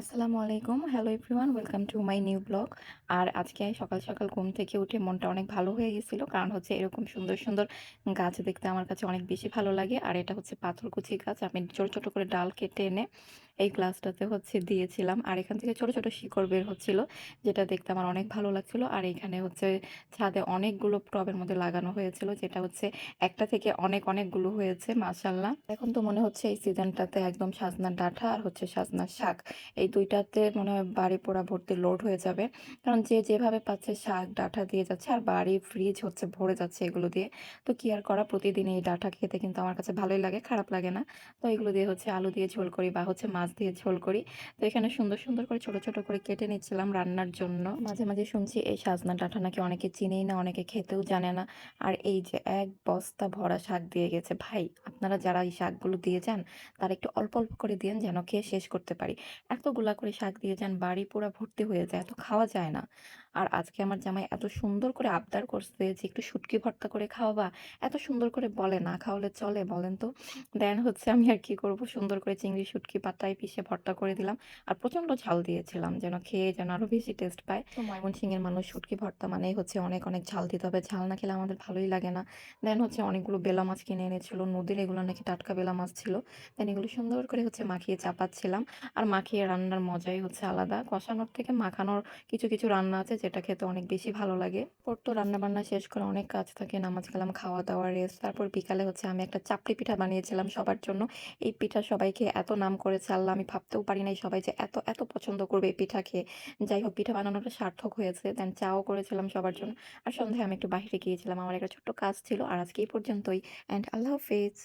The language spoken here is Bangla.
আসসালামু আলাইকুম। Hello everyone, welcome to my new blog. আর আজকে সকাল, সকাল ঘুম থেকে উঠে মনটা অনেক ভালো হয়ে গেছিল। কারণ হচ্ছে এরকম সুন্দর, সুন্দর গাছ দেখতে আমার কাছে অনেক বেশি ভালো লাগে। আর এটা হচ্ছে পাথরকুচি গাছ। আমি ছোট, ছোট করে ডাল কেটে এনে এই গ্লাসটাতে হচ্ছে দিয়েছিলাম। আর এখান থেকে ছোট, ছোট শিকড় বের হচ্ছিল, যেটা দেখতে আমার অনেক ভালো লাগছিল। আর এখানে হচ্ছে ছাদে অনেকগুলো টবের মধ্যে লাগানো হয়েছিল, যেটা হচ্ছে একটা থেকে অনেক, অনেকগুলো হয়েছে মাশাআল্লাহ। এখন তো মনে হচ্ছে এই সিজনটাতে একদম সাজনার ডাঁটা আর হচ্ছে সাজনার শাক, এই ২ টাতে মনে হয় বাড়ি পুরা ভর্তি লোড হয়ে যাবে। কারণ যে যেভাবে পাচ্ছে শাক ডাঁটা দিয়ে যাচ্ছে, আর বাড়ি ফ্রিজ হচ্ছে ভরে যাচ্ছে এগুলো দিয়ে। তো কি আর করা, প্রতিদিন এই ডাঁটা খেতে কিন্তু আমার কাছে ভালোই লাগে, খারাপ লাগে না। তো এগুলো দিয়ে হচ্ছে আলু দিয়ে ঝোল করি বা হচ্ছে মাছ দিয়ে ঝোল করি। তো এখানে সুন্দর, সুন্দর করে ছোট, ছোট করে কেটে নিচ্ছিলাম রান্নার জন্য। মাঝে, মাঝে শুনছি এই সাজনা ডাঁটা নাকি অনেকে চিনেই না, অনেকে খেতেও জানে না। আর এই যে ১ বস্তা ভরা শাক দিয়ে গেছে। ভাই, আপনারা যারা এই শাকগুলো দিয়ে যান, তারা একটু অল্প, অল্প করে দিয়েন যেন খেয়ে শেষ করতে পারি। এতগুলা করে শাক দিয়ে যান, বাড়ি পুরা ভর্তি হয়ে যায়, এত খাওয়া যায় না। আর আজকে আমার জামাই এত সুন্দর করে আবদার করছে যে একটু শুটকি ভর্তা করে খাওয়াবা। এত সুন্দর করে বলে, না খাওয়ালে চলে বলেন তো? দেন হচ্ছে আমি আর কি করব, সুন্দর করে চিংড়ি শুটকি পাতায় পিষে ভর্তা করে দিলাম। আর প্রচন্ড ঝাল দিয়েছিলাম যেন খেয়ে যেন আরো বেশি টেস্ট পায়। তো ময়মনসিংহের মানুষ শুটকি ভর্তা মানেই হচ্ছে অনেক, অনেক ঝাল দিতে হবে। ঝাল না খেলে আমাদের ভালোই লাগে না। দেন হচ্ছে অনেকগুলো বেলা মাছ কিনে এনেছিল নদীর, এগুলো নাকি টাটকা বেলা মাছ ছিল। দেন এগুলো সুন্দর করে হচ্ছে মাখিয়ে চাপাচ্ছিলাম। আর মাখিয়ে রান্নার মজাই হচ্ছে আলাদা। কষানোর থেকে মাখানোর কিছু, কিছু রান্না আছে যেটা খেতে অনেক বেশি ভালো লাগে। এরপর তো রান্না-বান্না শেষ করে অনেক কাজ থাকে। নামাজ কালাম, খাওয়া-দাওয়া, রেস্ট। তারপর বিকালে হচ্ছে আমি একটা চাপড়ি পিঠা বানিয়েছিলাম সবার জন্য। এই পিঠা সবাই খেয়ে এত নাম করেছে, আল্লাহ, আমি ভাবতেও পারি নাই সবাই যে এত, এত পছন্দ করবে এই পিঠা খেয়ে। যাই হোক, পিঠা বানানোটা সার্থক হয়েছে। দেন চাও করেছিলাম সবার জন্য। আর সন্ধ্যায় আমি একটু বাহিরে গিয়েছিলাম। আমার একটা ছোট্ট কাজ ছিল। আর আজকে এই পর্যন্তই। অ্যান্ড আল্লাহ হাফেজ।